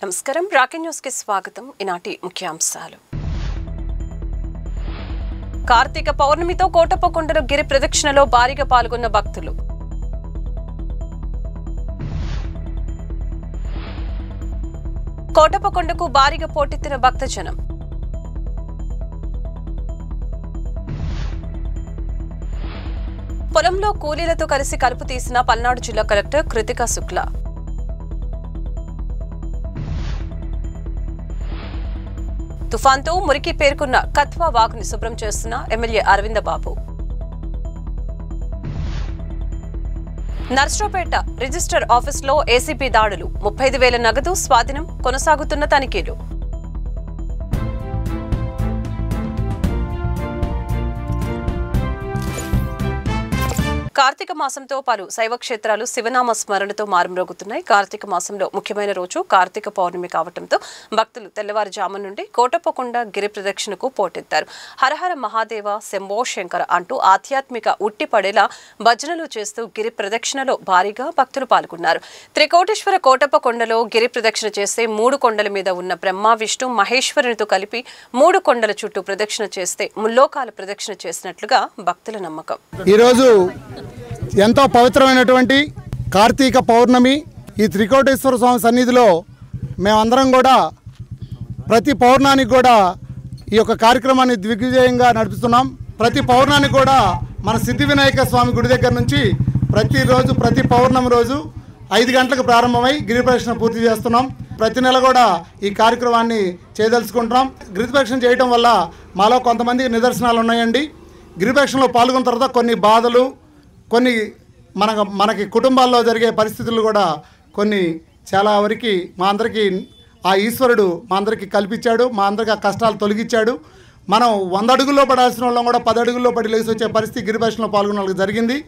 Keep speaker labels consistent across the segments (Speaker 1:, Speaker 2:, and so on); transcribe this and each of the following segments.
Speaker 1: నమస్కారం rocket news కి స్వాగతం. ఈనాటి ముఖ్యాంశాలు. కార్తీక పౌర్ణమితో కోటప్పకొండలో గిరి ప్రదక్షిణలో భారీగా పాల్గొన్న భక్తులు. కోటప్పకొండకు భారీగా పోటెత్తిన భక్తజనం. పొలంలో కూలీలతో కలిసి కలుపు తీసిన పల్నాడు జిల్లా కలెక్టర్ కృతికా శుక్లా. తుఫాన్తో మురికి పేర్కొన్న కత్వా వాగుని శుభ్రం చేస్తున్న ఎమ్మెల్యే అరవింద బాబు. నర్సరావుపేట రిజిస్టర్ ఆఫీసులో ఏసీబీ దాడులు, 35,000 నగదు స్వాధీనం, కొనసాగుతున్న తనిఖీలు. కార్తీక మాసంతో పలు శైవ క్షేత్రాలు శివనామ స్మరణతో మారుమ్రోగుతున్నాయి. కార్తీక మాసంలో ముఖ్యమైన రోజు కార్తీక పౌర్ణమి కావడంతో భక్తులు తెల్లవారుజాము నుండి కోటప్పకొండ గిరి ప్రదక్షిణకు పోటెత్తారు. హరహర మహాదేవ, శంభో శంకర అంటూ ఆధ్యాత్మిక ఉట్టిపడేలా భజనలు చేస్తూ గిరి ప్రదక్షిణలో భారీగా భక్తులు పాల్గొన్నారు. త్రికోటేశ్వర కోటప్పకొండలో గిరి ప్రదక్షిణ చేస్తే 3 కొండల మీద ఉన్న బ్రహ్మ, విష్ణు, మహేశ్వరునితో కలిపి 3 కొండల చుట్టూ ప్రదక్షిణ చేస్తే ముల్లోకాల ప్రదక్షిణ చేసినట్లుగా భక్తుల నమ్మకం.
Speaker 2: ఈరోజు ఎంతో పవిత్రమైనటువంటి కార్తీక పౌర్ణమి. ఈ త్రికోటేశ్వర స్వామి సన్నిధిలో మేమందరం కూడా ప్రతి పౌర్ణానికి కూడా ఈ యొక్క కార్యక్రమాన్ని దిగ్విజయంగా నడుపుతున్నాం. ప్రతి పౌర్ణానికి కూడా మన సిద్ధి వినాయక స్వామి గుడి దగ్గర నుంచి ప్రతిరోజు ప్రతి పౌర్ణమి రోజు 5 గంటలకు ప్రారంభమై గిరి ప్రదక్షిణ పూర్తి చేస్తున్నాం. ప్రతి నెల కూడా ఈ కార్యక్రమాన్ని చేయదలుచుకుంటున్నాం. గిరి ప్రదక్షిణ చేయడం వల్ల మాలో కొంతమందికి నిదర్శనాలు ఉన్నాయండి. గిరి ప్రదక్షిణలో పాల్గొన్న తర్వాత కొన్ని బాధలు, కొన్ని మనకి కుటుంబాల్లో జరిగే పరిస్థితులు కూడా కొన్ని చాలా వరకు మా అందరికీ ఆ ఈశ్వరుడు మా అందరికీ కల్పించాడు. మా అందరికీ ఆ కష్టాలు తొలగించాడు. మనం 100 అడుగుల్లో పడాల్సిన వాళ్ళం కూడా 10 అడుగుల్లో పడి లేచి వచ్చే పరిస్థితి గిరి ప్రదక్షిణలో పాల్గొన్న వాళ్ళకి జరిగింది.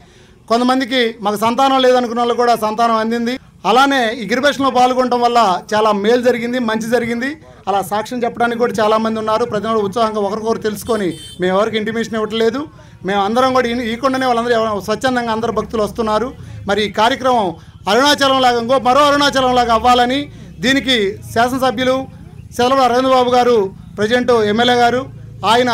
Speaker 2: కొంతమందికి మాకు సంతానం లేదనుకున్న వాళ్ళు కూడా సంతానం అందింది. అలానే ఈ గిరి ప్రదక్షిణలో పాల్గొనడం వల్ల చాలా మేలు జరిగింది, మంచి జరిగింది. అలా సాక్ష్యం చెప్పడానికి కూడా చాలామంది ఉన్నారు. ప్రజలు ఉత్సాహంగా ఒకరికొకరు తెలుసుకొని మేము ఎవరికి ఇంటిమేషన్ ఇవ్వట్లేదు. మేము అందరం కూడా ఈ కొండనే వాళ్ళందరూ స్వచ్ఛందంగా అందరు భక్తులు వస్తున్నారు. మరి ఈ కార్యక్రమం అరుణాచలం లాగా ఇంకో మరో అరుణాచలం లాగా అవ్వాలని దీనికి శాసనసభ్యులు సెలవు అరవింద్ బాబు గారు, ప్రెసిడెంట్ ఎమ్మెల్యే గారు, ఆయన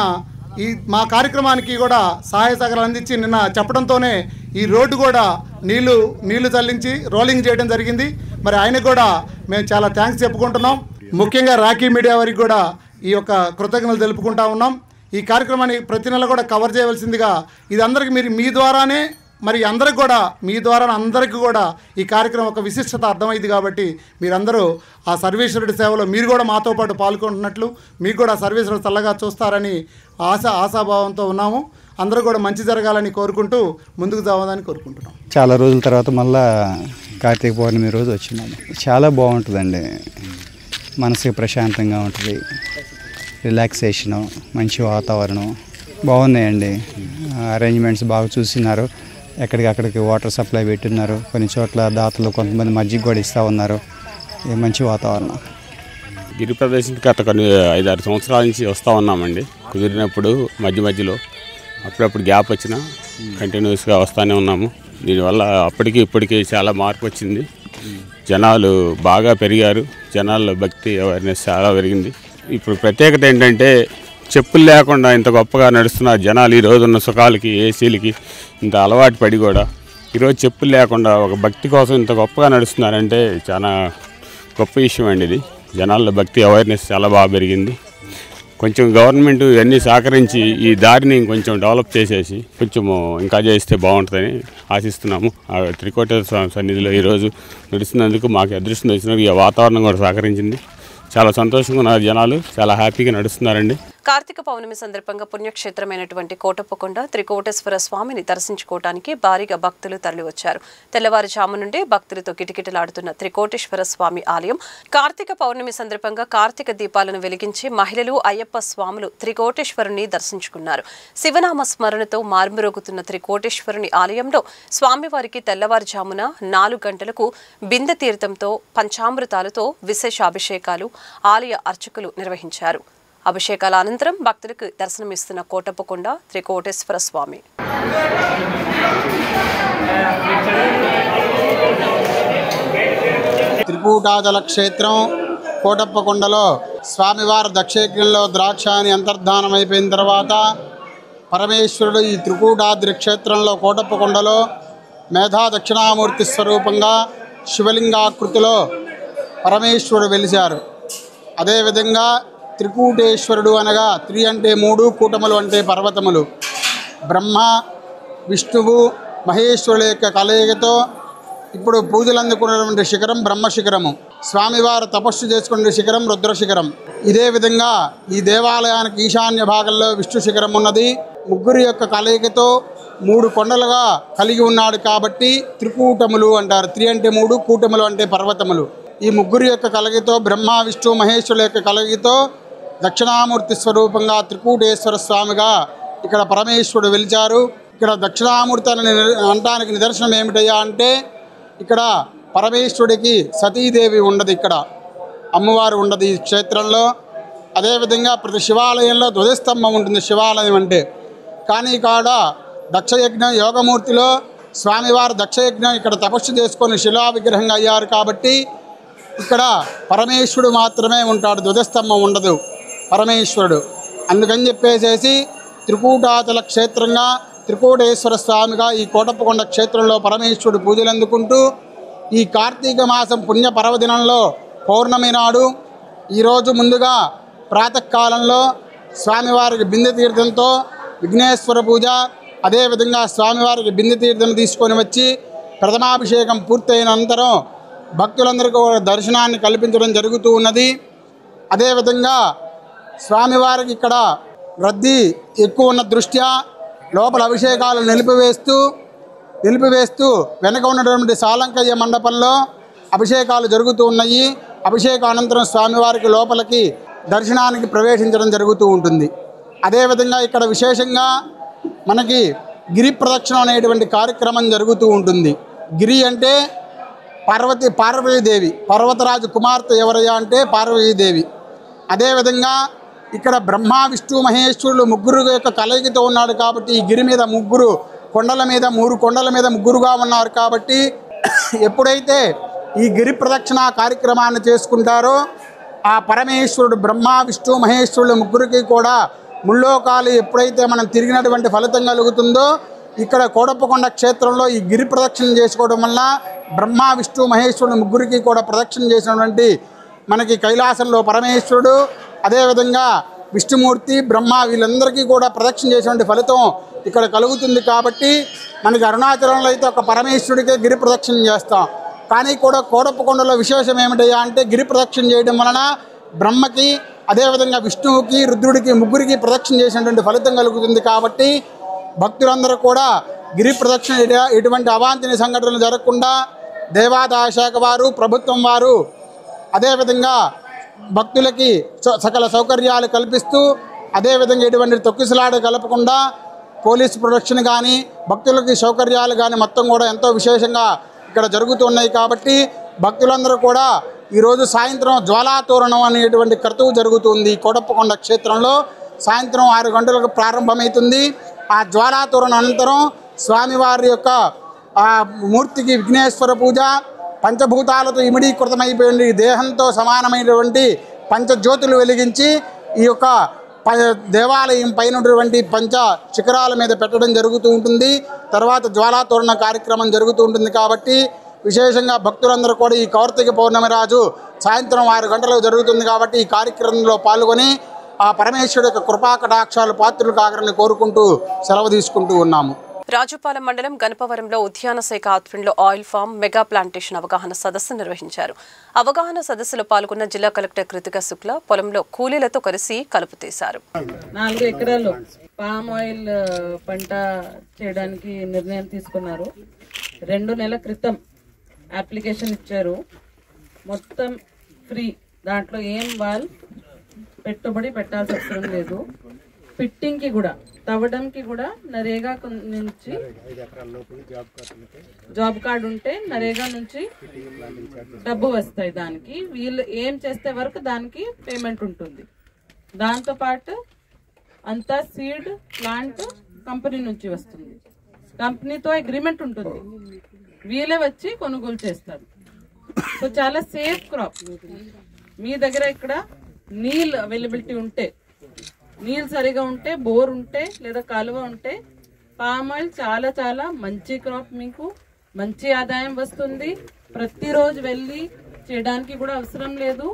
Speaker 2: ఈ మా కార్యక్రమానికి కూడా సహాయ సహకారాలు అందించి నిన్న చెప్పడంతోనే ఈ రోడ్డు కూడా నీళ్లు చల్లించి రోలింగ్ చేయడం జరిగింది. మరి ఆయనకు కూడా మేము చాలా థ్యాంక్స్ చెప్పుకుంటున్నాం. ముఖ్యంగా రాఖీ మీడియా వారికి కూడా ఈ యొక్క కృతజ్ఞతలు తెలుపుకుంటా ఉన్నాం. ఈ కార్యక్రమాన్ని ప్రతి నెల కూడా కవర్ చేయవలసిందిగా ఇది అందరికీ మీ ద్వారానే మరి అందరికి కూడా మీ ద్వారా అందరికీ కూడా ఈ కార్యక్రమం ఒక విశిష్టత అర్థమైంది. కాబట్టి మీరందరూ ఆ సర్వేశ్వరుడి సేవలో మీరు కూడా మాతో పాటు పాల్గొంటున్నట్లు మీకు కూడా సర్వేశ్వరుడు చల్లగా చూస్తారని ఆశాభావంతో ఉన్నాము. అందరూ కూడా మంచి జరగాలని కోరుకుంటూ ముందుకు సాగాలని కోరుకుంటున్నాం.
Speaker 3: చాలా రోజుల తర్వాత మళ్ళీ కార్తీక పౌర్ణమి రోజు వచ్చినాము. చాలా బాగుంటుందండి, మనసుకి ప్రశాంతంగా ఉంటుంది, రిలాక్సేషను, మంచి వాతావరణం బాగున్నాయండి. అరేంజ్మెంట్స్ బాగా చూసినారు. ఎక్కడికక్కడికి వాటర్ సప్లై పెట్టున్నారు. కొన్ని చోట్ల దాతలు కొంతమంది మజ్జిగ కూడా ఇస్తూ ఉన్నారు. మంచి వాతావరణం.
Speaker 4: గిరి ప్రదర్శనకి గత కొన్ని 5-6 సంవత్సరాల నుంచి వస్తూ ఉన్నామండి. కుదిరినప్పుడు మధ్యలో అప్పుడప్పుడు గ్యాప్ వచ్చినా కంటిన్యూస్గా వస్తూనే ఉన్నాము. దీనివల్ల అప్పటికి ఇప్పటికీ చాలా మార్పు వచ్చింది. జనాలు బాగా పెరిగారు. జనాల్లో భక్తి అవేర్నెస్ చాలా పెరిగింది. ఇప్పుడు ప్రత్యేకత ఏంటంటే చెప్పులు లేకుండా ఇంత గొప్పగా నడుస్తున్నారు జనాలు. ఈరోజు ఉన్న సుఖాలకి, ఏసీలకి ఇంత అలవాటు పడి కూడా ఈరోజు చెప్పులు లేకుండా ఒక భక్తి కోసం ఇంత గొప్పగా నడుస్తున్నారంటే చాలా గొప్ప విషయం అండి. ఇది జనాల్లో భక్తి అవేర్నెస్ చాలా బాగా పెరిగింది. కొంచెం గవర్నమెంట్ ఇవన్నీ సహకరించి ఈ దారిని కొంచెం డెవలప్ చేసేసి కొంచెము ఇంకా చేస్తే బాగుంటుందని ఆశిస్తున్నాము. ఆ త్రికోటేశ్వర స్వామి సన్నిధిలో ఈరోజు నడుస్తున్నందుకు మాకు అదృష్టం వచ్చినందుకు ఈ వాతావరణం కూడా సహకరించింది. చాలా సంతోషంగా ఉన్నారు జనాలు, చాలా హ్యాపీగా నడుస్తున్నారండి.
Speaker 1: కార్తీక పౌర్ణమి సందర్భంగా పుణ్యక్షేత్రమైనటువంటి కోటప్పకొండ త్రికోటేశ్వర స్వామిని దర్శించుకోవడానికి భారీగా భక్తులు తరలివచ్చారు. తెల్లవారుజాము నుండి భక్తులతో కిటకిటలాడుతున్న త్రికోటేశ్వర స్వామి ఆలయం కార్తీక పౌర్ణమి సందర్భంగా కార్తీక దీపాలను వెలిగించి మహిళలు, అయ్యప్ప స్వాములు త్రికోటేశ్వరుని దర్శించుకున్నారు. శివనామ స్మరణతో మార్మురోగుతున్న త్రికోటేశ్వరుని ఆలయంలో స్వామివారికి తెల్లవారుజామున 4 గంటలకు బిందె తీర్థంతో పంచామృతాలతో విశేష అభిషేకాలు ఆలయ అర్చకులు నిర్వహించారు. అభిషేకాల అనంతరం భక్తులకు దర్శనమిస్తున్న కోటప్పకొండ త్రికోటేశ్వర స్వామి.
Speaker 2: త్రికూటాచల క్షేత్రం
Speaker 5: కోటప్పకొండలో స్వామివారి దక్షయజ్ఞంలో ద్రాక్షాని అంతర్ధానం అయిపోయిన తర్వాత పరమేశ్వరుడు ఈ త్రికూటాద్రి క్షేత్రంలో కోటప్పకొండలో మేధా దక్షిణామూర్తి స్వరూపంగా శివలింగాకృతిలో పరమేశ్వరుడు వెలిశారు. అదేవిధంగా త్రికూటేశ్వరుడు అనగా త్రి అంటే 3, కూటములు అంటే పర్వతములు. బ్రహ్మ, విష్ణువు, మహేశ్వరుల యొక్క కలయికతో ఇప్పుడు పూజలు అందుకున్నటువంటి శిఖరం బ్రహ్మశిఖరము, స్వామివారు తపస్సు చేసుకునే శిఖరం రుద్రశిఖరం. ఇదే విధంగా ఈ దేవాలయానికి ఈశాన్య భాగంలో విష్ణు శిఖరం ఉన్నది. ముగ్గురు యొక్క కలయికతో 3 కొండలుగా కలిగి ఉన్నాడు కాబట్టి త్రికూటములు అంటారు. త్రి అంటే 3, కూటములు అంటే పర్వతములు. ఈ ముగ్గురు యొక్క కలయికతో బ్రహ్మ, విష్ణు, మహేశ్వరుల యొక్క కలయికతో దక్షిణామూర్తి స్వరూపంగా త్రికూటేశ్వర స్వామిగా ఇక్కడ పరమేశ్వరుడు వెలిచారు. ఇక్కడ దక్షిణామూర్తి అని అనడానికి నిదర్శనం ఏమిటయ్యా అంటే ఇక్కడ పరమేశ్వరుడికి సతీదేవి ఉండదు, ఇక్కడ అమ్మవారు ఉండదు ఈ క్షేత్రంలో. అదేవిధంగా ప్రతి శివాలయంలో ధ్వజస్తంభం ఉంటుంది శివాలయం అంటే. కానీ ఇక్కడ దక్షయజ్ఞం యోగమూర్తిలో స్వామివారు దక్షయజ్ఞం ఇక్కడ తపస్సు చేసుకొని శిలా విగ్రహంగా అయ్యారు కాబట్టి ఇక్కడ పరమేశ్వరుడు మాత్రమే ఉంటాడు, ధ్వజస్తంభం ఉండదు పరమేశ్వరుడు. అందుకని చెప్పేసేసి త్రికూటాచల క్షేత్రంగా త్రికూటేశ్వర స్వామిగా ఈ కోటప్పకొండ క్షేత్రంలో పరమేశ్వరుడు పూజలు అందుకుంటూ ఈ కార్తీక మాసం పుణ్య పర్వదినంలో పౌర్ణమి నాడు ఈరోజు ముందుగా ప్రాతకాలంలో స్వామివారికి బిందె తీర్థంతో విఘ్నేశ్వర పూజ, అదేవిధంగా స్వామివారికి బిందె తీర్థం తీసుకొని వచ్చి ప్రథమాభిషేకం పూర్తయిన అనంతరం భక్తులందరికీ దర్శనాన్ని కల్పించడం జరుగుతూ ఉన్నది. అదేవిధంగా స్వామివారికి ఇక్కడ రద్దీ ఎక్కువ ఉన్న దృష్ట్యా లోపల అభిషేకాలు నిలిపివేస్తూ వెనక ఉన్నటువంటి సాలంకయ్య మండపంలో అభిషేకాలు జరుగుతూ ఉన్నాయి. అభిషేక అనంతరం స్వామివారికి లోపలికి దర్శనానికి ప్రవేశించడం జరుగుతూ ఉంటుంది. అదేవిధంగా ఇక్కడ విశేషంగా మనకి గిరి ప్రదక్షిణ అనేటువంటి కార్యక్రమం జరుగుతూ ఉంటుంది. గిరి అంటే పార్వతీదేవి, పర్వతరాజు కుమార్తె ఎవరయ్యా అంటే పార్వతీదేవి. అదేవిధంగా ఇక్కడ బ్రహ్మ, విష్ణు, మహేశ్వరులు ముగ్గురు యొక్క కలయికతో ఉన్నాడు కాబట్టి ఈ గిరి మీద 3 కొండల మీద ముగ్గురుగా ఉన్నారు కాబట్టి ఎప్పుడైతే ఈ గిరి ప్రదక్షిణ కార్యక్రమాన్ని చేసుకుంటారో ఆ పరమేశ్వరుడు బ్రహ్మ, విష్ణు, మహేశ్వరులు ముగ్గురికి కూడా ముల్లోకాలు ఎప్పుడైతే మనం తిరిగినటువంటి ఫలితం కలుగుతుందో ఇక్కడ కోటప్పకొండ క్షేత్రంలో ఈ గిరి ప్రదక్షిణ చేసుకోవడం వల్ల బ్రహ్మ, విష్ణు, మహేశ్వరుడు ముగ్గురికి కూడా ప్రదక్షిణ చేసినటువంటి మనకి కైలాసంలో పరమేశ్వరుడు, అదేవిధంగా విష్ణుమూర్తి, బ్రహ్మ వీళ్ళందరికీ కూడా ప్రదక్షిణ చేసినటువంటి ఫలితం ఇక్కడ కలుగుతుంది. కాబట్టి మనకి అరుణాచలంలో అయితే ఒక పరమేశ్వరుడికే గిరి ప్రదక్షిణ చేస్తాం. కానీ కూడా కోటప్పకొండలో విశేషం ఏమిటయ్యా అంటే గిరి ప్రదక్షిణ చేయడం వలన బ్రహ్మకి, అదేవిధంగా విష్ణువుకి, రుద్రుడికి ముగ్గురికి ప్రదక్షిణ చేసినటువంటి ఫలితం కలుగుతుంది. కాబట్టి భక్తులందరూ కూడా గిరి ప్రదక్షిణ ఎటువంటి అవాంఛనీయ సంఘటనలు జరగకుండా దేవాదాయ శాఖ వారు, ప్రభుత్వం వారు అదేవిధంగా భక్తులకి సకల సౌకర్యాలు కల్పిస్తూ, అదేవిధంగా ఎటువంటి తొక్కిసలాట కలపకుండా పోలీస్ ప్రొటెక్షన్ కానీ భక్తులకి సౌకర్యాలు కానీ మొత్తం కూడా ఎంతో విశేషంగా ఇక్కడ జరుగుతున్నాయి. కాబట్టి భక్తులందరూ కూడా ఈరోజు సాయంత్రం జ్వాలాతోరణం అనేటువంటి క్రతువు జరుగుతుంది. కోటప్పకొండ క్షేత్రంలో సాయంత్రం 6 గంటలకు ప్రారంభమవుతుంది. ఆ జ్వాలాతోరణం అనంతరం స్వామివారి యొక్క మూర్తికి విఘ్నేశ్వర పూజ, పంచభూతాలతో ఇమిడీకృతమైపోయింది దేహంతో సమానమైనటువంటి పంచజ్యోతులు వెలిగించి ఈ యొక్క దేవాలయం పైనటువంటి పంచ శిఖరాల మీద పెట్టడం జరుగుతూ ఉంటుంది. తర్వాత జ్వాలాతోరణ కార్యక్రమం జరుగుతూ ఉంటుంది. కాబట్టి విశేషంగా భక్తులందరూ కూడా ఈ కార్తీక పౌర్ణమి రాజు సాయంత్రం 6 గంటలకు జరుగుతుంది కాబట్టి ఈ కార్యక్రమంలో పాల్గొని ఆ పరమేశ్వరుడి యొక్క కృపా కటాక్షాలు పాత్రలు కాగరని కోరుకుంటూ సెలవు తీసుకుంటూ ఉన్నాము.
Speaker 1: రాజుపాలెం మండలం గణపవరంలో ఉద్యాన శాఖ ఆధ్వర్యంలో ఆయిల్ ఫామ్ మెగా ప్లాంటేషన్ అవగాహన సదస్సు నిర్వహించారు. అవగాహన సదస్సులో పాల్గొన్న జిల్లా కలెక్టర్ కృతికా శుక్లా పొలంలో కూలీలతో కలిసి కలుపు తీశారు.
Speaker 6: 4 ఎకరాల్లో పామ్ ఆయిల్ పంట చేయడానికి నిర్ణయం తీసుకున్నారు. 2 నెలల క్రితం అప్లికేషన్ ఇచ్చారు. మొత్తం ఫ్రీ, దాంట్లో ఏం పెట్టుబడి పెట్టాల్సిన అవసరం లేదు. ఫిట్టింగ్కి కూడా, తవ్వడంకి కూడా నరేగా నుంచి జాబ్ కార్డు ఉంటే నరేగా నుంచి డబ్బు వస్తాయి. దానికి వీళ్ళు ఏం చేస్తే వరకు దానికి పేమెంట్ ఉంటుంది. దాంతోపాటు అంతా సీడ్ ప్లాంట్ కంపెనీ నుంచి వస్తుంది. కంపెనీతో అగ్రిమెంట్ ఉంటుంది, వీళ్ళే వచ్చి కొనుగోలు చేస్తారు. సో చాలా సేఫ్ క్రాప్. మీ దగ్గర ఇక్కడ నీళ్ళు అవైలబిలిటీ ఉంటే, నీళ్ళు సరిగా ఉంటే, బోర్ ఉంటే లేదా కాలువ ఉంటే పామ్ ఆయిల్ చాలా చాలా మంచి క్రాప్, మీకు మంచి ఆదాయం వస్తుంది. ప్రతిరోజు వెళ్ళి చేయడానికి కూడా అవసరం లేదు.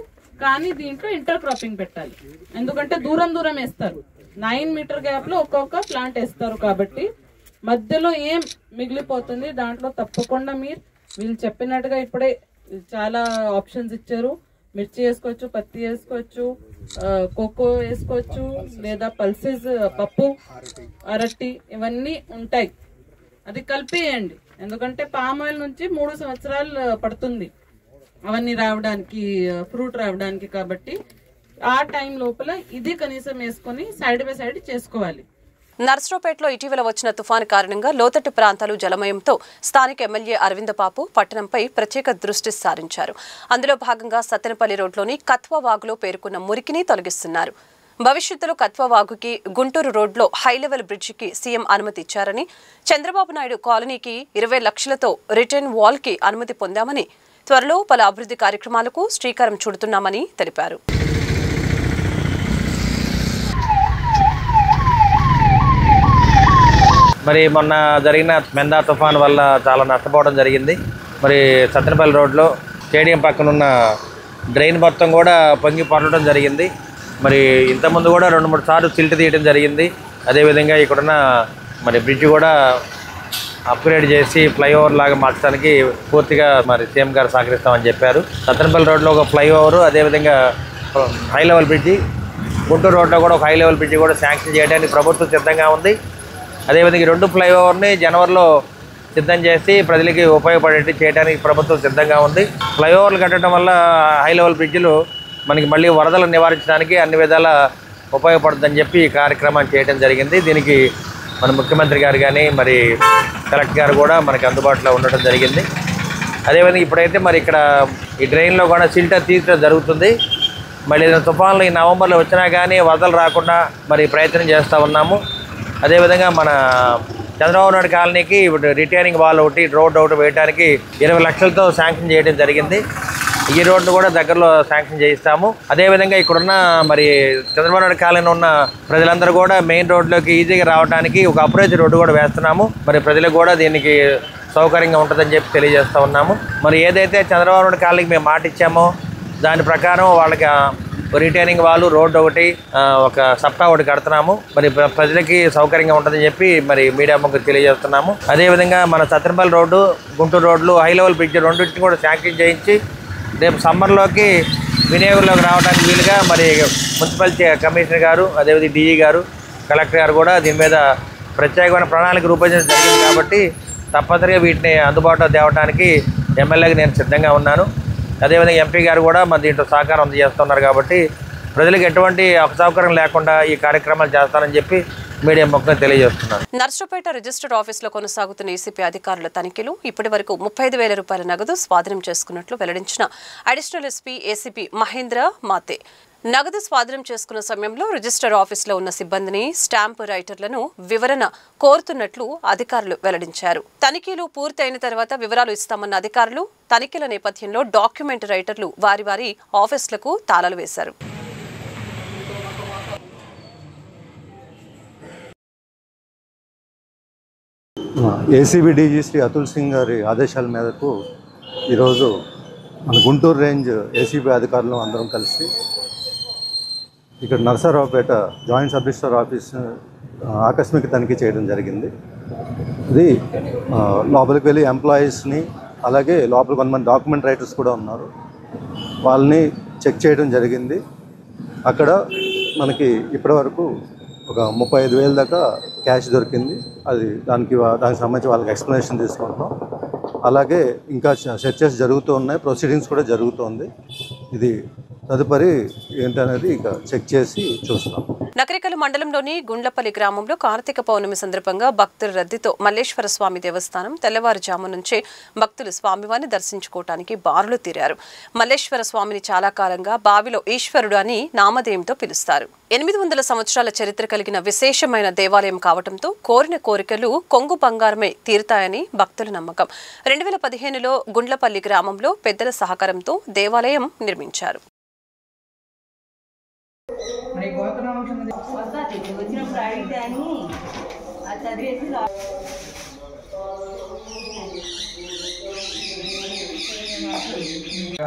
Speaker 6: కానీ దీంట్లో ఇంటర్ క్రాపింగ్ పెట్టాలి, ఎందుకంటే దూరం దూరం వేస్తారు. 9 మీటర్ గ్యాప్ లో ఒక్కొక్క ప్లాంట్ వేస్తారు కాబట్టి మధ్యలో ఏం మిగిలిపోతుంది. దాంట్లో తప్పకుండా మీరు వీళ్ళు చెప్పినట్టుగా ఇప్పుడే చాలా ఆప్షన్స్ ఇచ్చారు. మిర్చి వేసుకోవచ్చు, పత్తి వేసుకోవచ్చు, కోకో వేసుకోవచ్చు, లేదా పల్సెస్, పప్పు, అరటి, ఇవన్నీ ఉంటాయి. అది కలిపేయండి, ఎందుకంటే పామ్ ఆయిల్ నుంచి 3 సంవత్సరాలు పడుతుంది అవన్నీ రావడానికి, ఫ్రూట్ రావడానికి. కాబట్టి ఆ టైం లోపల ఇది కనీసం వేసుకొని సైడ్ బై సైడ్ చేసుకోవాలి.
Speaker 1: నర్సరావుపేటలో ఇటీవల వచ్చిన తుఫాను కారణంగా లోతట్టు ప్రాంతాలు జలమయంతో స్థానిక ఎమ్మెల్యే అరవింద బాబు పట్టణంపై ప్రత్యేక దృష్టి సారించారు. అందులో భాగంగా సత్తెనపల్లి రోడ్లోని కత్వా వాగులో పేరుకున్న మురికిని తొలగిస్తున్నారు. భవిష్యత్తులో కత్వా వాగుకి గుంటూరు రోడ్లో హైలెవెల్ బ్రిడ్జికి సీఎం అనుమతి ఇచ్చారని, చంద్రబాబు నాయుడు కాలనీకి 20 లక్షలతో రిటర్న్ వాల్కి అనుమతి పొందామని, త్వరలో పలు అభివృద్ధి కార్యక్రమాలకు శ్రీకారం చుడుతున్నామని తెలిపారు.
Speaker 7: మరి మొన్న జరిగిన మెందా తుఫాన్ వల్ల చాలా నష్టపోవడం జరిగింది. మరి సత్తెనపల్లి రోడ్లో స్టేడియం పక్కనున్న డ్రైన్ మొత్తం కూడా పొంగి పొరలడం జరిగింది. మరి ఇంతకుముందు కూడా 2-3 సార్లు సిల్ట్ తీయడం జరిగింది. అదేవిధంగా ఇక్కడున్న మరి బ్రిడ్జ్ కూడా అప్గ్రేడ్ చేసి ఫ్లైఓవర్ లాగా మార్చడానికి పూర్తిగా మరి సీఎం గారు సహకరిస్తామని చెప్పారు. సత్తెనపల్లి రోడ్లో ఒక ఫ్లైఓవర్, అదేవిధంగా హై లెవెల్ బ్రిడ్జి, గుంటూరు రోడ్లో కూడా ఒక హై లెవెల్ బ్రిడ్జి కూడా శాంక్షన్ చేయడానికి ప్రభుత్వం సిద్ధంగా ఉంది. అదేవిధంగా 2 ఫ్లైఓవర్ని జనవరిలో సిద్ధం చేసి ప్రజలకి ఉపయోగపడేట్టు చేయడానికి ప్రభుత్వం సిద్ధంగా ఉంది. ఫ్లైఓవర్లు కట్టడం వల్ల హై లెవెల్ బ్రిడ్జిలు మనకి మళ్ళీ వరదలను నివారించడానికి అన్ని విధాల ఉపయోగపడుతుందని చెప్పి ఈ కార్యక్రమాన్ని చేయడం జరిగింది. దీనికి మన ముఖ్యమంత్రి గారు కానీ మరి కలెక్టర్ గారు కూడా మనకి అందుబాటులో ఉండటం జరిగింది. అదేవిధంగా ఇప్పుడైతే మరి ఇక్కడ ఈ డ్రైన్లో కూడా సిల్టర్ తీర్చడం జరుగుతుంది. మళ్ళీ తుఫాన్లు ఈ నవంబర్లో వచ్చినా కానీ వరదలు రాకుండా మరి ప్రయత్నం చేస్తూ ఉన్నాము. అదేవిధంగా మన చంద్రబాబు నాయుడు కాలనీకి ఇప్పుడు రిటైనింగ్ వాల్ ఒకటి, రోడ్ ఒకటి వేయడానికి 20 లక్షలతో శాంక్షన్ చేయడం జరిగింది. ఈ రోడ్డు కూడా దగ్గరలో శాంక్షన్ చేయిస్తాము. అదేవిధంగా ఇక్కడున్న మరి చంద్రబాబు నాయుడు కాలనీ ఉన్న ప్రజలందరూ కూడా మెయిన్ రోడ్లోకి ఈజీగా రావడానికి ఒక అప్రోచ్ రోడ్డు కూడా వేస్తున్నాము. మరి ప్రజలకు కూడా దీనికి సౌకర్యంగా ఉంటుందని చెప్పి తెలియజేస్తూ ఉన్నాము. మరి ఏదైతే చంద్రబాబు నాయుడు కాలనీకి మేము మాట ఇచ్చామో దాని ప్రకారం వాళ్ళకి రిటైనింగ్ వాళ్ళు, రోడ్డు ఒకటి, ఒక సప్తా ఒకటి కడుతున్నాము. మరి ప్రజలకి సౌకర్యంగా ఉంటుందని చెప్పి మరి మీడియా ముగ్గురు తెలియజేస్తున్నాము. అదేవిధంగా మన సత్తెనపల్లి రోడ్డు, గుంటూరు రోడ్లు, హై లెవెల్ బ్రిడ్జ్ రెండింటిని కూడా శాంక్షన్ చేయించి రేపు సమ్మర్లోకి వినియోగంలోకి రావడానికి వీలుగా మరి మున్సిపల్ కమిషనర్ గారు, అదేవిధంగా డీఈ గారు, కలెక్టర్ గారు కూడా దీని మీద ప్రత్యేకమైన ప్రణాళిక రూపొందించడం జరిగింది. కాబట్టి తప్పనిసరిగా వీటిని అందుబాటులో తేవడానికి ఎమ్మెల్యేగా నేను సిద్ధంగా ఉన్నాను. అదేవిధంగా ఎంపీ గారు కూడా మన దీంట్లో సహకారం అందజేస్తున్నారు. కాబట్టి ప్రజలకు ఎటువంటి అసౌకర్యం లేకుండా ఈ కార్యక్రమాలు చేస్తానని చెప్పి మీడియా ముఖ్యంగా తెలియజేస్తున్నారు.
Speaker 1: నర్సరావుపేట రిజిస్టర్డ్ ఆఫీసులో కొనసాగుతున్న ఏసీపీ అధికారుల తనిఖీలు ఇప్పటి వరకు 35,000 రూపాయల నగదు స్వాధీనం చేసుకున్నట్లు వెల్లడించిన అడిషనల్ ఎస్పీ ఏసీపీ మహేంద్ర మాతే. నగదు స్వాధీనం చేసుకున్న సమయంలో రిజిస్టర్ ఆఫీసులో ఉన్న సిబ్బందిని, స్టాంపు రైటర్లను వివరణ కోరుతున్నట్లు అధికారులు వెల్లడించారు. తనిఖీలు పూర్తి అయిన తర్వాత వివరాలు ఇస్తామన్న అధికారులు తనిఖీల నేపథ్యంలో డాక్యుమెంట్ రైటర్లు వారి వారి ఆఫీసులకు తాళాలు వేశారు.
Speaker 8: ఏసీబీ డీజీ శ్రీ అతుల్ సింగ్ గారి ఆదేశాల మేరకు ఈరోజు మన గుంటూరు రేంజ్ ఏసీబీ అధికారులు అందరం కలిసి ఇక్కడ Narasaraopet joint sub register office ఆకస్మిక తనిఖీ చేయడం జరిగింది. ఇది లోపలికి వెళ్ళి ఎంప్లాయీస్ని, అలాగే లోపల కొంతమంది డాక్యుమెంట్ రైటర్స్ కూడా ఉన్నారు, వాళ్ళని చెక్ చేయడం జరిగింది. అక్కడ మనకి ఇప్పటివరకు ఒక 35,000 దాకా క్యాష్ దొరికింది. దానికి సంబంధించి వాళ్ళకి ఎక్స్ప్లెనేషన్ తీసుకుంటాం. అలాగే ఇంకా సెర్చెస్ జరుగుతూ ఉన్నాయి, ప్రొసీడింగ్స్ కూడా జరుగుతుంది. ఇది తదుపరి ఏంటనేది ఇక చెక్ చేసి చూస్తాం.
Speaker 1: నకరికల్ మండలంలోని గుండ్లపల్లి గ్రామంలో కార్తీక పౌర్ణమి సందర్భంగా భక్తుల రద్దీతో మల్లేశ్వర స్వామి దేవస్థానం తెల్లవారుజాము నుంచే భక్తులు స్వామివారిని దర్శించుకోవటానికి బారులు తీరారు. మల్లేశ్వర స్వామిని చాలా కాలంగా బావిలో ఈశ్వరుడు అని నామధేయంతో పిలుస్తారు. 800 సంవత్సరాల చరిత్ర కలిగిన విశేషమైన దేవాలయం కావడంతో కోరిన కోరికలు కొంగు బంగారమే తీరుతాయని భక్తుల నమ్మకం. 2015లో గుండ్లపల్లి గ్రామంలో పెద్దల సహకారంతో దేవాలయం నిర్మించారు.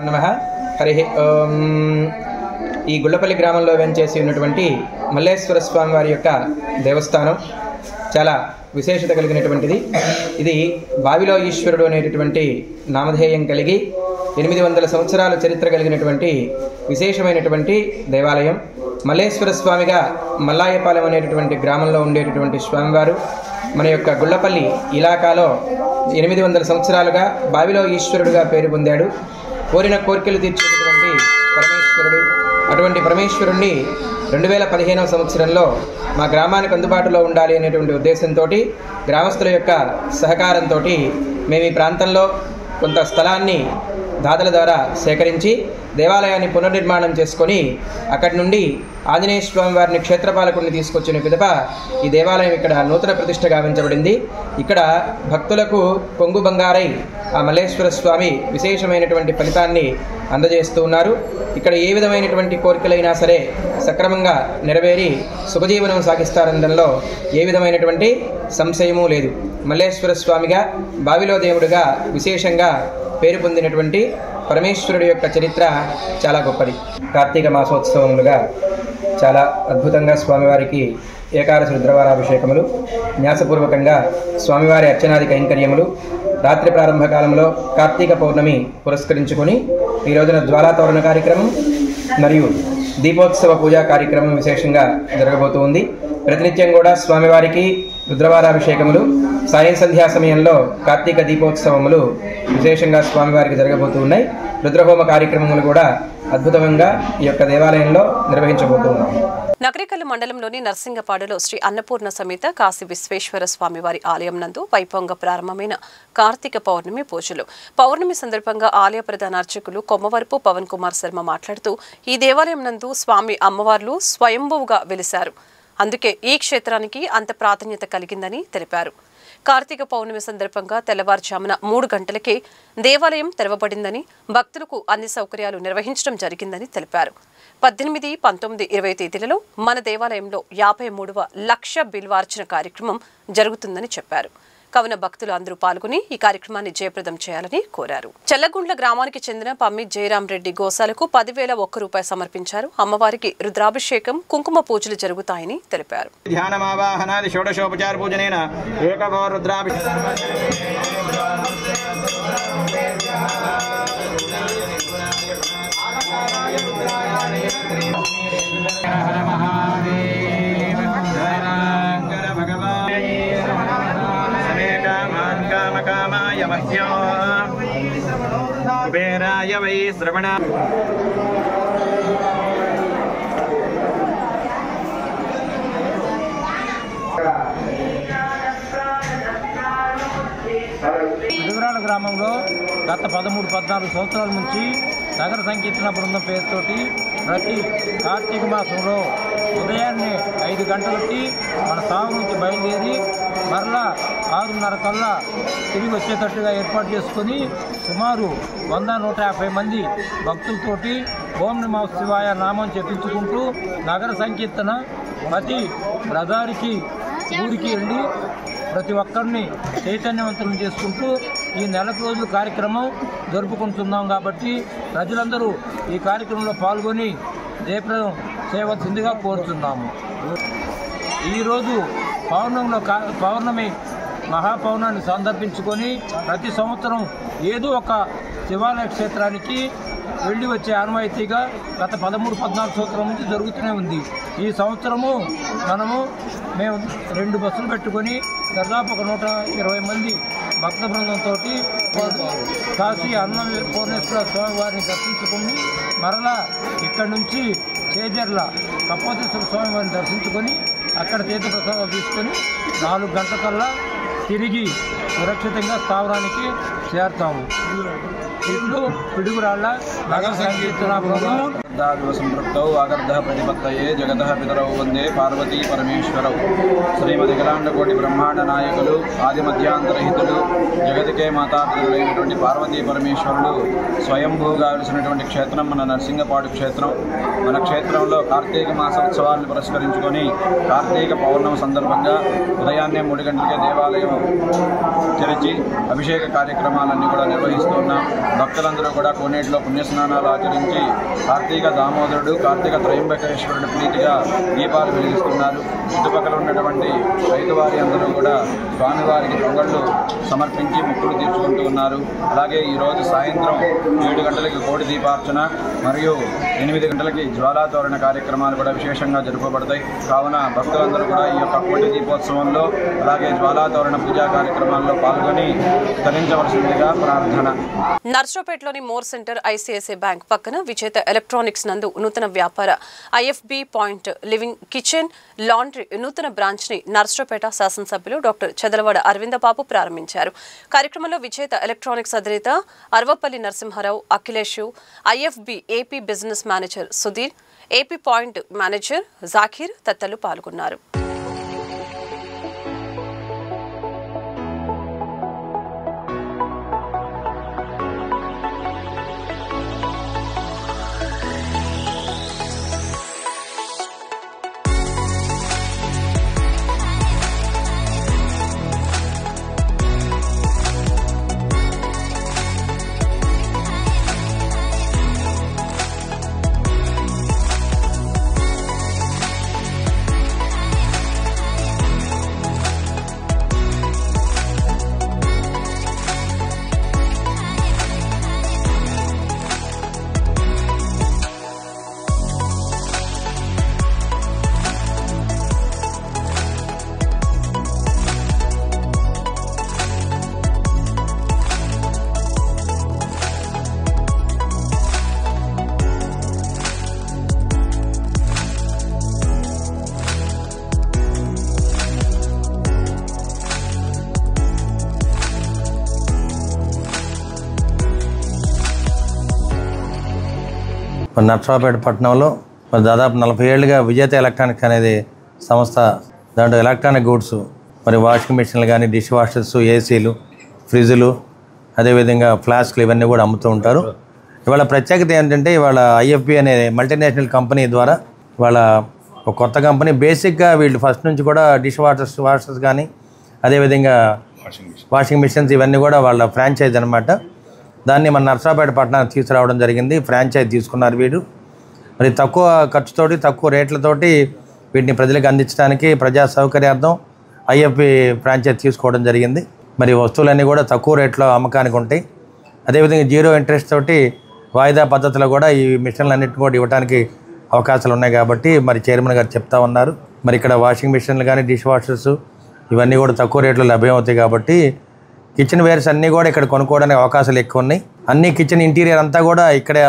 Speaker 9: నమః. హరి ఓం. ఈ గుళ్ళపల్లి గ్రామంలో వెంచేసి ఉన్నటువంటి మల్లేశ్వర స్వామి వారి యొక్క దేవస్థానం చాలా విశేషత కలిగినటువంటిది. ఇది బావిలో ఈశ్వరుడు అనేటటువంటి నామధేయం కలిగి 800 సంవత్సరాల చరిత్ర కలిగినటువంటి విశేషమైనటువంటి దేవాలయం. మల్లేశ్వర స్వామిగా మల్లాయపాలెం అనేటటువంటి గ్రామంలో ఉండేటటువంటి స్వామివారు మన యొక్క గుళ్ళపల్లి ఇలాకాలో 800 సంవత్సరాలుగా బావిలో ఈశ్వరుడుగా పేరు పొందాడు. కోరిన కోరికలు తీర్చేటటువంటి పరమేశ్వరుడు. అటువంటి పరమేశ్వరుణ్ణి 2015వ సంవత్సరంలో మా గ్రామానికి అందుబాటులో ఉండాలి అనేటువంటి ఉద్దేశంతో గ్రామస్తుల యొక్క సహకారంతో మేము ఈ ప్రాంతంలో కొంత స్థలాన్ని దాతల ద్వారా సేకరించి దేవాలయాన్ని పునర్నిర్మాణం చేసుకొని అక్కడి నుండి ఆంజనేయ స్వామి వారిని క్షేత్రపాలకుడిని తీసుకొచ్చిన పిదప ఈ దేవాలయం ఇక్కడ నూతన ప్రతిష్ఠ గావించబడింది. ఇక్కడ భక్తులకు కొంగు బంగారై ఆ మల్లేశ్వర స్వామి విశేషమైనటువంటి ఫలితాన్ని అందజేస్తూ ఉన్నారు. ఇక్కడ ఏ విధమైనటువంటి కోరికలైనా సరే సక్రమంగా నెరవేరి సుఖజీవనం సాగిస్తారనడంలో ఏ విధమైనటువంటి సంశయమూ లేదు. మల్లేశ్వర స్వామిగా బావిలో దేవుడుగా విశేషంగా పేరు పొందినటువంటి పరమేశ్వరుడి యొక్క చరిత్ర చాలా గొప్పది. కార్తీక మాసోత్సవములుగా చాలా అద్భుతంగా స్వామివారికి ఏకాదశి రుద్రవారాభిషేకములు, న్యాసపూర్వకంగా స్వామివారి అర్చనాది కైంకర్యములు, రాత్రి ప్రారంభ కాలంలో కార్తీక పౌర్ణమి పురస్కరించుకొని ఈ రోజున జ్వాలాతోరణ కార్యక్రమం మరియు దీపోత్సవ పూజా కార్యక్రమం విశేషంగా జరగబోతుంది. ప్రతినిత్యం కూడా స్వామివారికి రుద్రవారాభిషేకములు, సాయం సంధ్యా సమయంలో కార్తీక దీపోత్సవములు విశేషంగా స్వామివారికి జరగబోతూ ఉన్నాయి. రుద్రహోమ కార్యక్రమములు కూడా అద్భుతంగా ఈ యొక్క దేవాలయంలో నిర్వహించబోతున్నాం.
Speaker 1: నగరికల్లు మండలంలోని నర్సింగపాడులో శ్రీ అన్నపూర్ణ సమేత కాశీ విశ్వేశ్వర స్వామివారి ఆలయం నందు వైభవంగా ప్రారంభమైన కార్తీక పౌర్ణమి పూజలు. పౌర్ణమి సందర్భంగా ఆలయ ప్రధాన అర్చకులు కొమ్మవరపు పవన్ కుమార్ శర్మ మాట్లాడుతూ ఈ దేవాలయం నందు స్వామి అమ్మవార్లు స్వయంభువుగా వెలిశారు. అందుకే ఈ క్షేత్రానికి అంత ప్రాధాన్యత కలిగిందని తెలిపారు. కార్తీక పౌర్ణమి సందర్భంగా తెల్లవారుజామున 3 గంటలకే దేవాలయం తెరవబడిందని, భక్తులకు అన్ని సౌకర్యాలు నిర్వహించడం జరిగిందని తెలిపారు. 18, 19, 20 తేదీలలో మన దేవాలయంలో 53వ లక్ష బిల్వార్చన కార్యక్రమం జరుగుతుందని చెప్పారు. కావున భక్తులు అందరూ పాల్గొని ఈ కార్యక్రమాన్ని జయప్రదం చేయాలని కోరారు. చల్లగుండ్ల గ్రామానికి చెందిన పమ్మి జయరాం రెడ్డి గోశాలకు 10,001 రూపాయలు సమర్పించారు. అమ్మవారికి రుద్రాభిషేకం, కుంకుమ పూజలు జరుగుతాయని తెలిపారు.
Speaker 9: ధ్యానమావాహనాది షోడశోపచార పూజనేన ఏకభవ రుద్రాభిషేకం కుబేరాయ వై శ్రవణ
Speaker 10: విడుగురాల గ్రామంలో గత 13-14 సంవత్సరాల నుంచి నగర సంకీర్తన బృందం పేరుతోటి ప్రతి కార్తీక మాసంలో ఉదయాన్నే 5 గంటలకి మన సాగు నుంచి బయలుదేరి మరలా 6:30 కల్లా తిరిగి వచ్చేటట్టుగా ఏర్పాటు చేసుకొని సుమారు 100-150 మంది భక్తులతోటి ఓం నమః శివాయ నామం చెప్పించుకుంటూ నగర సంకీర్తన ప్రతి రథారికి ఊరికి వెళ్ళి ప్రతి ఒక్కరిని చైతన్యవంతులను చేసుకుంటూ ఈ నెల రోజుల కార్యక్రమం జరుపుకుంటున్నాం. కాబట్టి ప్రజలందరూ ఈ కార్యక్రమంలో పాల్గొని జయప్రదం చేయవలసిందిగా కోరుతున్నాము. ఈరోజు పౌర్ణమి మహాపౌర్ణాన్ని సందర్భించుకొని ప్రతి సంవత్సరం ఏదో ఒక శివాలయ క్షేత్రానికి వెళ్ళి వచ్చే ఆనవాయితీగా గత 13-14 సంవత్సరాల నుంచి జరుగుతూనే ఉంది. ఈ సంవత్సరము మేము 2 బస్సులు పెట్టుకొని దాదాపు ఒక 120 మంది భక్త బృందంతో కాశీ అన్నపూర్ణేశ్వర స్వామి వారిని దర్శించుకొని మరలా ఇక్కడి నుంచి చేజర్ల కపోతేశ్వర స్వామి వారిని దర్శించుకొని అక్కడ తీర్థప్రసాదాలు తీసుకొని 4 గంటలకల్లా తిరిగి సురక్షితంగా స్థావరానికి చేరుతాము. ఇట్లు పిడుగురాళ్ళ నగర సంకీర్తన బృందం
Speaker 11: సంపృక్తౌ ఆగర్ధ ప్రతిపత్తయే జగతః పితరౌ వందే పార్వతీ పరమేశ్వరౌ. శ్రీమద్ అఖిలాండకోటి బ్రహ్మాండ నాయకులు, ఆది మధ్యాంతరహితులు, జగతికే మాతాపితరులైనటువంటి పార్వతీ పరమేశ్వరుడు స్వయంభూగా వెలిసినటువంటి క్షేత్రం మన నరసింగపాడు క్షేత్రం. మన క్షేత్రంలో కార్తీక మాసోత్సవాలను పురస్కరించుకొని కార్తీక పౌర్ణమి సందర్భంగా ఉదయాన్నే 3 గంటలకే దేవాలయం తెరిచి అభిషేక కార్యక్రమాలన్నీ కూడా నిర్వహిస్తున్నాం. భక్తులందరూ కూడా కోనేటిలో పుణ్యస్నానాలు ఆచరించి కార్తీక దామోదరుడు, కార్తీక త్రయంబకేశ్వరుడు ప్రీతిగా దీపాలు వెలిగిస్తున్నారు. చుట్టుపక్కల ఉన్నటువంటి రైతువారి అందరూ కూడా స్వామివారికి పొంగళ్ళు సమర్పించి మొక్కులు తీర్చుకుంటూ ఉన్నారు. అలాగే ఈరోజు సాయంత్రం 7 గంటలకి కోటి దీపార్చన మరియు 8 గంటలకి జ్వాలాతోరణ కార్యక్రమాలు కూడా విశేషంగా జరుపబడతాయి. కావున భక్తులందరూ కూడా ఈ యొక్క కోటి దీపోత్సవంలో అలాగే జ్వాలాతోరణ పూజా కార్యక్రమాల్లో పాల్గొని తరించవలసిందిగా ప్రార్థన.
Speaker 1: నర్సరావుపేటలోని మోర్ సెంటర్ ఐసిఐసిఐ బ్యాంక్ పక్కన విజేత ఎలక్ట్రానిక్స్ నందు నూతన వ్యాపార IFB point living kitchen laundry నూతన బ్రాంచ్ ని నర్సరావుపేట శాసనసభ్యులు డాక్టర్ చదలవాడ అరవిందబాబు ప్రారంభించారు. కార్యక్రమంలో విజేత ఎలక్ట్రానిక్స్ అధినేత Arvapalli Narasimharao, Akhilesh, IFB AP business manager Sudheer, AP point manager Zakir తదితరులు పాల్గొన్నారు.
Speaker 7: నర్సరావుపేట పట్టణంలో దాదాపు 40 ఏళ్ళుగా విజేత ఎలక్ట్రానిక్స్ అనేది సంస్థ. దాంట్లో ఎలక్ట్రానిక్ గూడ్స్, మరి వాషింగ్ మిషన్లు కానీ, డిష్ వాషర్స్, ఏసీలు, ఫ్రిడ్జ్లు, అదేవిధంగా ఫ్లాస్క్లు ఇవన్నీ కూడా అమ్ముతూ ఉంటారు. ఇవాళ ప్రత్యేకత ఏంటంటే ఇవాళ ఐఎఫ్బి అనే మల్టీనేషనల్ కంపెనీ ద్వారా వాళ్ళ ఒక కొత్త కంపెనీ. బేసిక్గా వీళ్ళు ఫస్ట్ నుంచి కూడా డిష్ వాషర్స్ కానీ, అదేవిధంగా వాషింగ్ మిషన్స్ ఇవన్నీ కూడా వాళ్ళ ఫ్రాంచైజ్ అనమాట. దాన్ని మన నర్సరావుపేట పట్టణానికి తీసుకురావడం జరిగింది. ఫ్రాంచైజ్ తీసుకున్నారు వీడు. మరి తక్కువ ఖర్చుతోటి, తక్కువ రేట్లతోటి వీటిని ప్రజలకు అందించడానికి ప్రజా సౌకర్యార్థం ఐఎఫ్బి ఫ్రాంచైజ్ తీసుకోవడం జరిగింది. మరి వస్తువులన్నీ కూడా తక్కువ రేట్లో అమ్మకానికి ఉంటాయి. అదేవిధంగా 0 ఇంట్రెస్ట్ తోటి వాయిదా పద్ధతిలో కూడా ఈ మిషన్లన్నింటినీ కూడా ఇవ్వడానికి అవకాశాలు ఉన్నాయి కాబట్టి మరి చైర్మన్ గారు చెప్తా ఉన్నారు. మరి ఇక్కడ వాషింగ్ మిషన్లు కానీ, డిష్ వాషర్స్ ఇవన్నీ కూడా తక్కువ రేట్లో లభ్యమవుతాయి కాబట్టి కిచెన్ వేర్స్ అన్నీ కూడా ఇక్కడ కొనుక్కోవడానికి అవకాశాలు ఎక్కువ ఉన్నాయి. అన్ని కిచెన్ ఇంటీరియర్ అంతా కూడా ఇక్కడే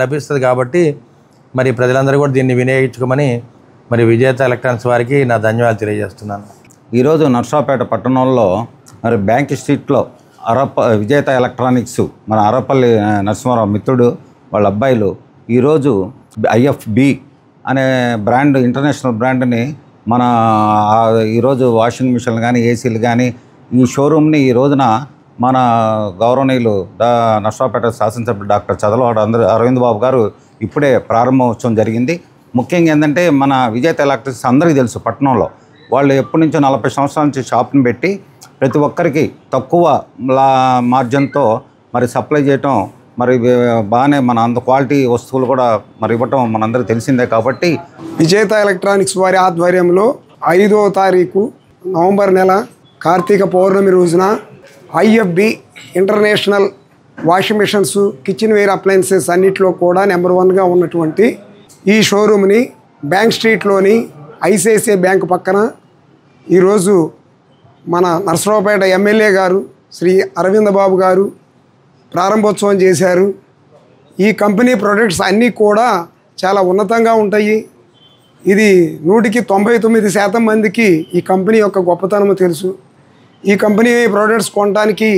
Speaker 7: లభిస్తుంది కాబట్టి మరి ప్రజలందరూ కూడా దీన్ని వినియోగించుకోమని మరి విజేత ఎలక్ట్రానిక్స్ వారికి నా ధన్యవాదాలు తెలియజేస్తున్నాను.
Speaker 12: ఈరోజు నర్సరావుపేట పట్టణంలో మరి బ్యాంక్ స్ట్రీట్లో విజేత ఎలక్ట్రానిక్స్ మన అరపల్లి నరసింహారావు మిత్రుడు వాళ్ళ అబ్బాయిలు ఈరోజు ఐఎఫ్బి అనే బ్రాండ్, ఇంటర్నేషనల్ బ్రాండ్ని మన ఈరోజు వాషింగ్ మిషన్లు కానీ, ఏసీలు కానీ ఈ షోరూమ్ని ఈ రోజున మన గౌరవనీయులు నర్సరావుపేట శాసనసభ్యులు డాక్టర్ చదలవాడ అరవింద్ బాబు గారు ఇప్పుడే ప్రారంభోత్సవం జరిగింది. ముఖ్యంగా ఏంటంటే మన విజేత ఎలక్ట్రిక్స్ అందరికీ తెలుసు, పట్టణంలో వాళ్ళు ఎప్పటి నుంచో 40 సంవత్సరాల నుంచి షాప్ని పెట్టి ప్రతి ఒక్కరికి తక్కువ మార్జిన్తో మరి సప్లై చేయటం, మరి బాగానే మన అంత క్వాలిటీ వస్తువులు కూడా మరి ఇవ్వటం మనందరికీ తెలిసిందే. కాబట్టి
Speaker 13: విజేత ఎలక్ట్రానిక్స్ వారి ఆధ్వర్యంలో 5వ తారీఖు నవంబర్ నెల కార్తీక పౌర్ణమి రోజున IFB international washing machines, kitchen ware appliances అన్నింటిలో కూడా నెంబర్ 1గా ఉన్నటువంటి ఈ షోరూమ్ని బ్యాంక్ స్ట్రీట్లోని ఐసిఐసిఐ బ్యాంక్ పక్కన ఈరోజు మన నర్సరావుపేట ఎమ్మెల్యే గారు శ్రీ అరవింద్ బాబు గారు ప్రారంభోత్సవం చేశారు. ఈ కంపెనీ ప్రొడక్ట్స్ అన్నీ కూడా చాలా ఉన్నతంగా ఉంటాయి. ఇది 100కి 99% మందికి ఈ కంపెనీ యొక్క గొప్పతనము తెలుసు. ఈ కంపెనీ ప్రోడక్ట్స్ కొనడానికి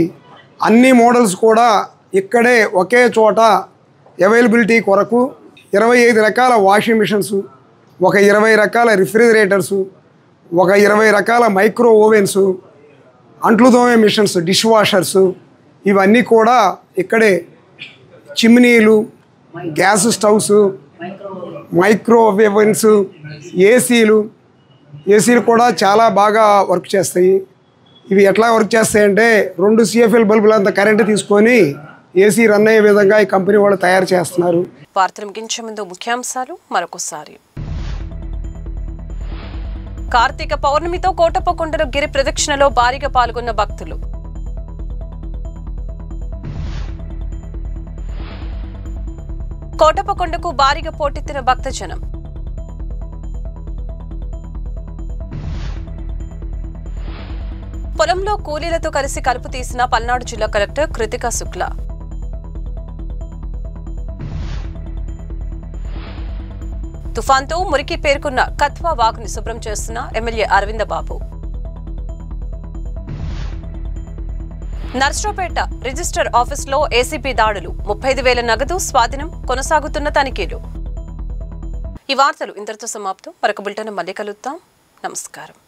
Speaker 13: అన్ని మోడల్స్ కూడా ఇక్కడే ఒకే చోట అవైలబిలిటీ కొరకు 25 రకాల వాషింగ్ మిషన్స్, ఒక 20 రకాల రిఫ్రిజిరేటర్సు, ఒక 20 రకాల మైక్రో ఓవెన్స్, అంట్లు తోమే మిషన్స్, డిష్ వాషర్సు, ఇవన్నీ కూడా ఇక్కడే చిమ్నీలు, గ్యాస్ స్టవ్స్, మైక్రోవేవెన్స్, ఏసీలు కూడా చాలా బాగా వర్క్ చేస్తాయి. ఇవి ఎట్లా వర్క్ చేస్తాయంటే 2 CFL బల్బులు అంత కరెంటు తీసుకొని ఏసీ రన్ అయ్యే విధంగా ఈ కంపెనీ వాళ్ళు తయారు చేస్తున్నారు.
Speaker 1: వార్తలు ముగించే ముందు ముఖ్యాంశాలు మరొకసారి. కార్తీక పౌర్ణమితో కోటప్పకొండలో గిరి ప్రదక్షిణలో భారీగా పాల్గొన్న భక్తులు. కోటప్పకొండకు భారీగా పోటెత్తిన భక్తజనం. పొలంలో కూలీలతో కలిసి కలుపు తీసిన పల్నాడు జిల్లా కలెక్టర్ కృతికా శుక్లా. తుఫాన్తో మురికి పేర్కొన్న కత్వా వాగుని శుభ్రం చేస్తున్న ఎమ్మెల్యే అరవింద బాబు. నర్సరావుపేట రిజిస్టర్ ఆఫీసులో ఏసీబీ దాడులు, 35,000 నగదు స్వాధీనం, కొనసాగుతున్న తనిఖీలు. ఈ వార్తలు ఇంతటితో సమాప్తం. మరొక బులెటిన్ మళ్ళీ కలుద్దాం. నమస్కారం.